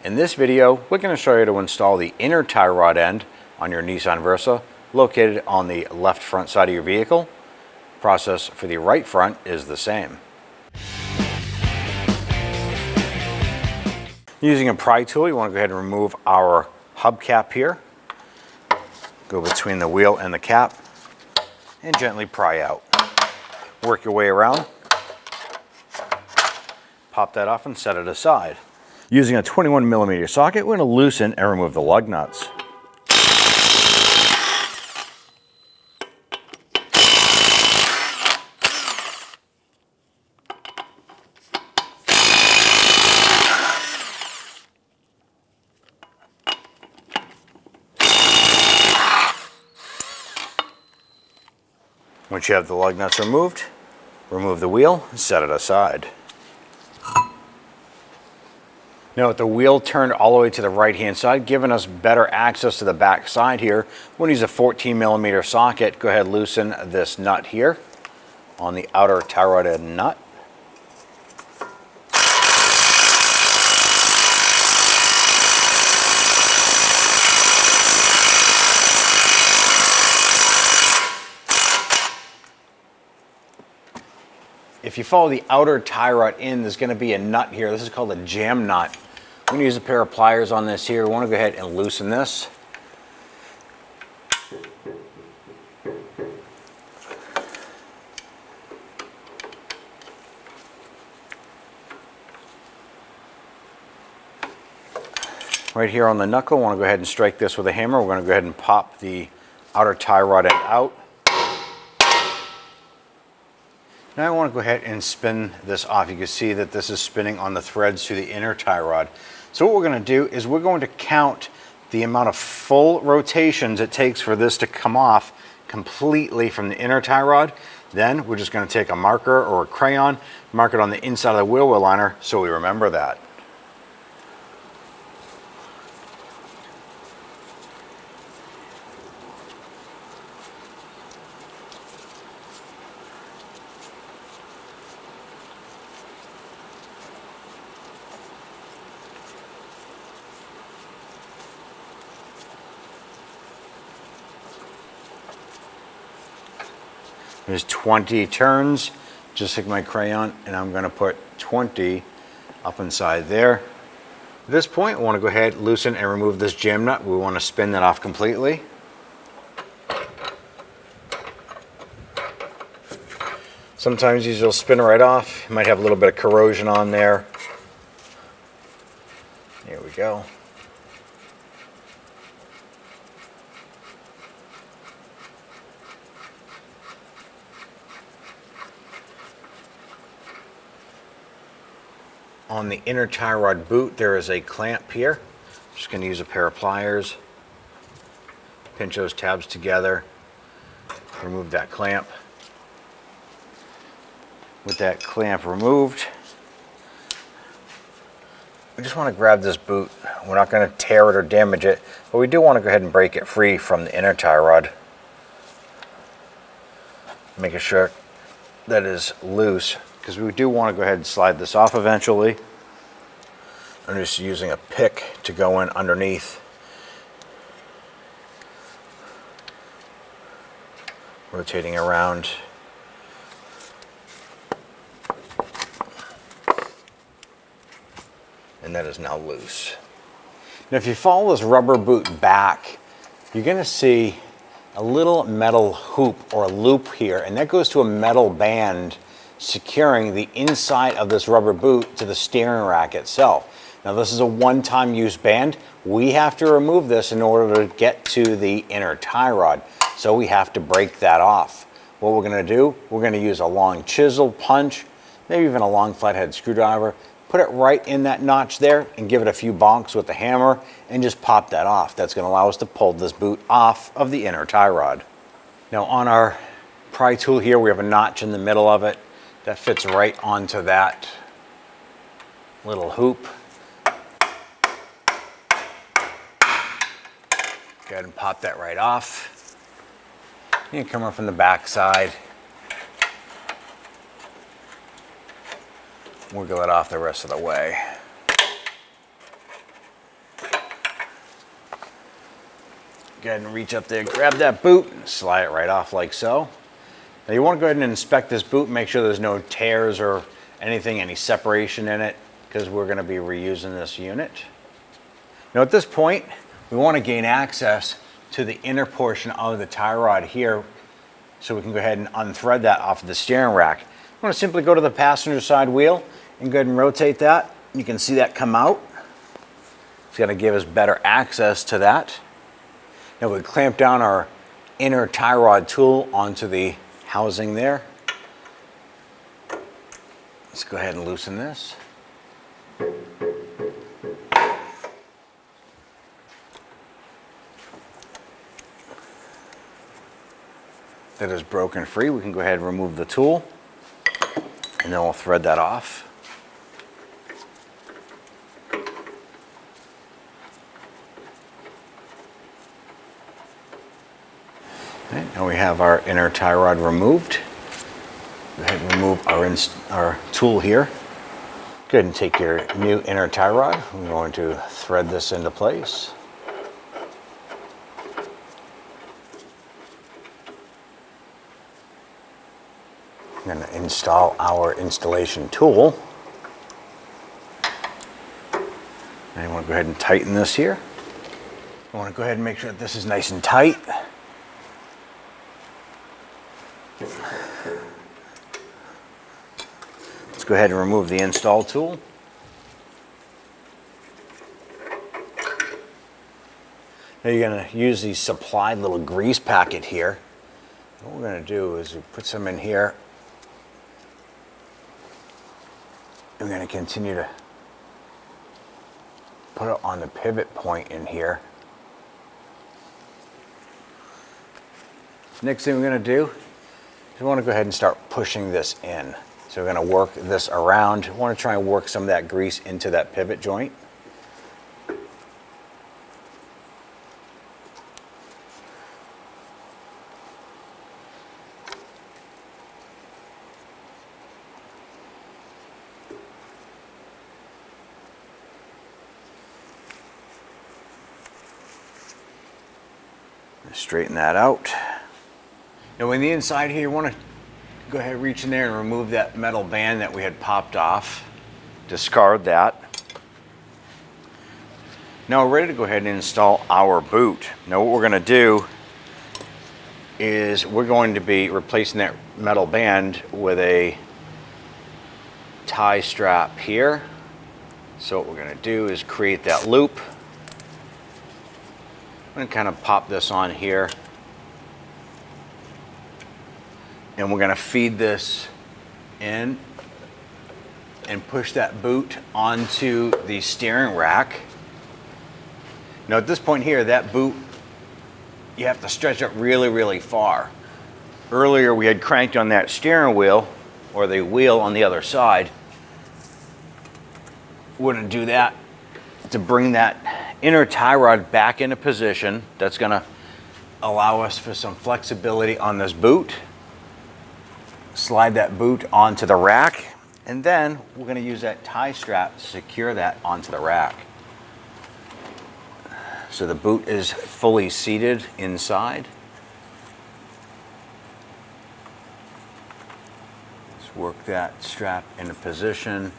In this video, we're going to show you to install the inner tie rod end on your Nissan Versa, located on the left front side of your vehicle. Process for the right front is the same. Using a pry tool, you want to go ahead and remove our hubcap here. Go between the wheel and the cap and gently pry out. Work your way around. Pop that off and set it aside. Using a 21mm socket, we're going to loosen and remove the lug nuts. Once you have the lug nuts removed, remove the wheel and set it aside. Now with the wheel turned all the way to the right hand side, giving us better access to the back side here, we're going to use a 14mm socket. Go ahead and loosen this nut here on the outer tie rod end nut. If you follow the outer tie rod in, there's going to be a nut here. This is called a jam nut. I'm going to use a pair of pliers on this here. We want to go ahead and loosen this. Right here on the knuckle, I want to go ahead and strike this with a hammer. We're going to go ahead and pop the outer tie rod end out. Now I want to go ahead and spin this off. You can see that this is spinning on the threads to the inner tie rod. So what we're going to do is we're going to count the amount of full rotations it takes for this to come off completely from the inner tie rod. Then we're just going to take a marker or a crayon, mark it on the inside of the wheel well liner so we remember that. There's 20 turns, just like my crayon, and I'm going to put 20 up inside there. At this point, I want to go ahead, loosen and remove this jam nut. We want to spin that off completely. Sometimes these will spin right off. You might have a little bit of corrosion on there. There we go. On the inner tie rod boot, there is a clamp here. I'm just going to use a pair of pliers, pinch those tabs together, remove that clamp. With that clamp removed, we just want to grab this boot. We're not going to tear it or damage it, but we do want to go ahead and break it free from the inner tie rod. Making sure that is loose, because we do want to go ahead and slide this off eventually. I'm just using a pick to go in underneath. Rotating around. And that is now loose. Now if you follow this rubber boot back, you're going to see a little metal hoop or loop here, and that goes to a metal band securing the inside of this rubber boot to the steering rack itself. Now this is a one-time use band. We have to remove this in order to get to the inner tie rod. So we have to break that off. What we're going to do, we're going to use a long chisel punch, maybe even a long flathead screwdriver, put it right in that notch there and give it a few bonks with the hammer and just pop that off. That's going to allow us to pull this boot off of the inner tie rod. Now on our pry tool here, we have a notch in the middle of it that fits right onto that little hoop. Go ahead and pop that right off. You can come up from the back side. Wiggle it off the rest of the way. Go ahead and reach up there, grab that boot, and slide it right off like so. Now you want to go ahead and inspect this boot, make sure there's no tears or anything, any separation in it, because we're going to be reusing this unit. Now at this point, we want to gain access to the inner portion of the tie rod here, so we can go ahead and unthread that off of the steering rack. I'm going to simply go to the passenger side wheel and go ahead and rotate that. You can see that come out. It's going to give us better access to that. Now we clamp down our inner tie rod tool onto the housing there. Let's go ahead and loosen this. That is broken free. We can go ahead and remove the tool, and then we'll thread that off. Okay, now we have our inner tie rod removed. Go ahead and remove our tool here. Go ahead and take your new inner tie rod. We're going to thread this into place. I'm going to install our installation tool. And I want to go ahead and tighten this here. I want to go ahead and make sure that this is nice and tight. Let's go ahead and remove the install tool. Now you're going to use the supplied little grease packet here. What we're going to do is we put some in here. We're going to continue to put it on the pivot point in here. Next thing we're going to do is we want to go ahead and start pushing this in. So we're going to work this around. We want to try and work some of that grease into that pivot joint. Straighten that out. Now on the inside here, you want to go ahead and reach in there and remove that metal band that we had popped off. Discard that. Now we're ready to go ahead and install our boot. Now what we're going to do is we're going to be replacing that metal band with a tie strap here. So what we're going to do is create that loop. I'm going to kind of pop this on here, and we're going to feed this in and push that boot onto the steering rack. Now at this point here, that boot, you have to stretch it really, really far. Earlier we had cranked on that steering wheel, or the wheel on the other side. We're going to do that to bring that inner tie rod back into position. That's going to allow us for some flexibility on this boot. Slide that boot onto the rack, and then we're going to use that tie strap to secure that onto the rack. So the boot is fully seated inside. Let's work that strap into position.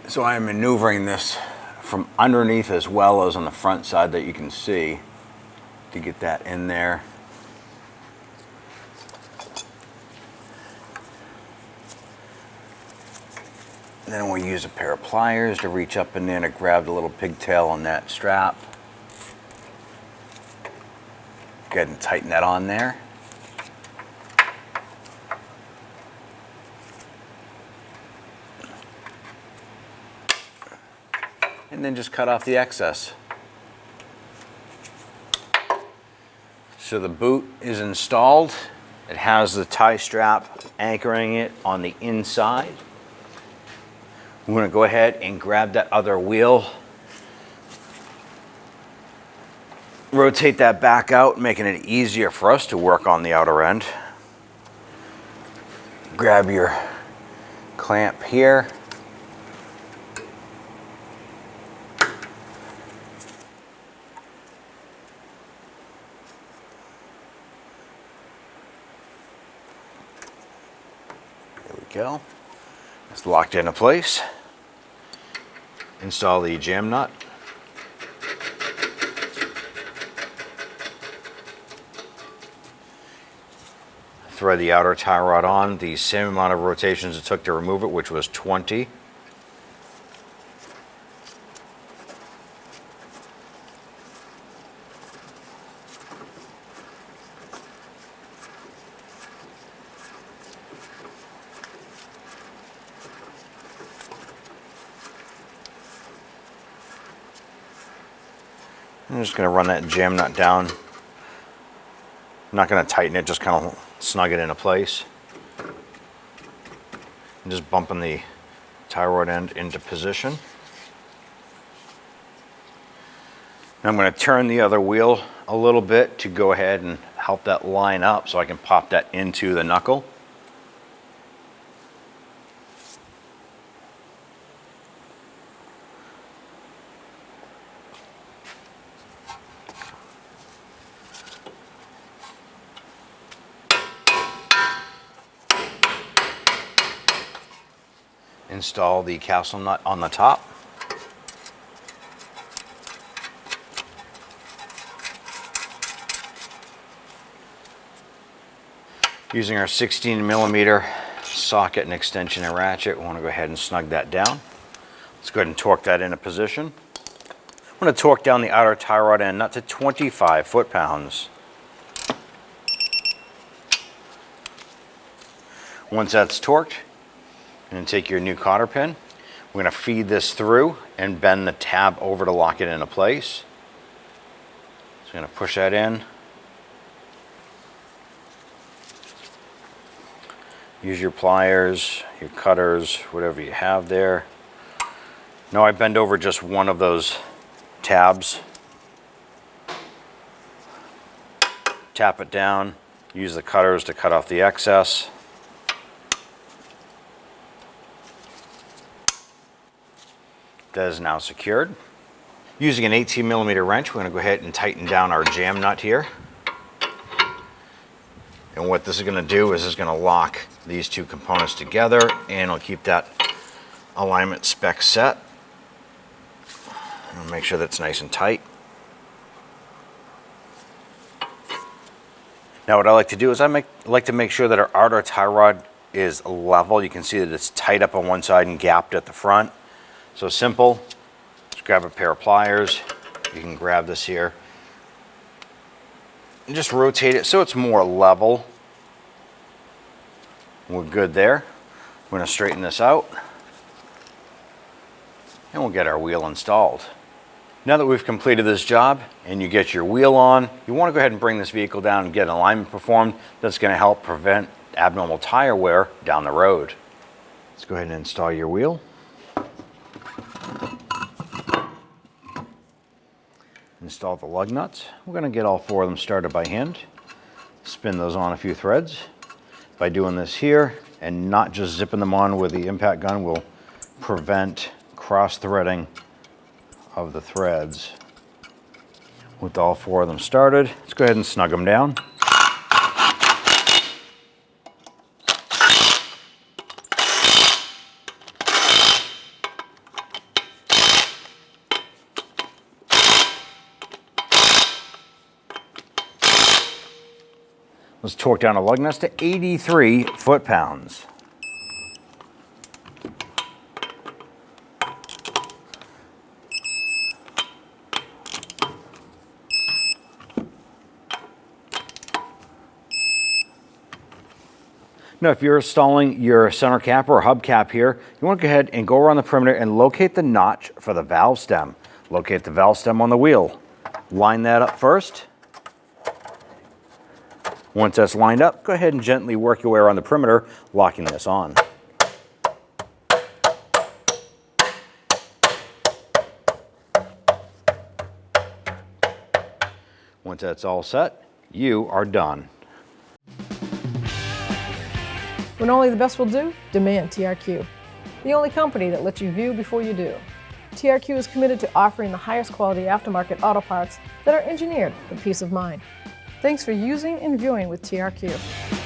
So I am maneuvering this from underneath as well as on the front side that you can see to get that in there. And then we'll use a pair of pliers to reach up in there to grab the little pigtail on that strap. Go ahead and tighten that on there. And then just cut off the excess. So the boot is installed. It has the tie strap anchoring it on the inside. We're going to go ahead and grab that other wheel. Rotate that back out, making it easier for us to work on the outer end. Grab your clamp here. go. It's locked into place. Install the jam nut. Thread the outer tie rod on, the same amount of rotations it took to remove it, which was 20. I'm just going to run that jam nut down. I'm not going to tighten it, just kind of snug it into place. I'm just bumping the tie rod end into position. Now I'm going to turn the other wheel a little bit to go ahead and help that line up so I can pop that into the knuckle. Install the castle nut on the top. Using our 16mm socket and extension and ratchet, we want to go ahead and snug that down. Let's go ahead and torque that into position. I'm going to torque down the outer tie rod end nut to 25 foot-pounds. Once that's torqued, and take your new cotter pin. We're going to feed this through and bend the tab over to lock it into place. So we're going to push that in. Use your pliers, your cutters, whatever you have there. Now I bend over just one of those tabs. Tap it down. Use the cutters to cut off the excess. That is now secured. Using an 18mm wrench, we're going to go ahead and tighten down our jam nut here. And what this is going to do is it's going to lock these two components together, and it'll keep that alignment spec set. And make sure that's nice and tight. Now what I like to do is like to make sure that our outer tie rod is level. You can see that it's tight up on one side and gapped at the front. So simple, just grab a pair of pliers. You can grab this here and just rotate it so it's more level. We're good there. We're going to straighten this out and we'll get our wheel installed. Now that we've completed this job and you get your wheel on, you want to go ahead and bring this vehicle down and get an alignment performed that's going to help prevent abnormal tire wear down the road. Let's go ahead and install your wheel. Install the lug nuts. We're going to get all four of them started by hand. Spin those on a few threads. By doing this here and not just zipping them on with the impact gun will prevent cross-threading of the threads. With all four of them started, let's go ahead and snug them down. Let's torque down a lug nuts to 83 foot-pounds. Now, if you're installing your center cap or hub cap here, you want to go ahead and go around the perimeter and locate the notch for the valve stem. Locate the valve stem on the wheel. Line that up first. Once that's lined up, go ahead and gently work your way around the perimeter, locking this on. Once that's all set, you are done. When only the best will do, demand TRQ. The only company that lets you view before you do. TRQ is committed to offering the highest quality aftermarket auto parts that are engineered for peace of mind. Thanks for using and viewing with TRQ.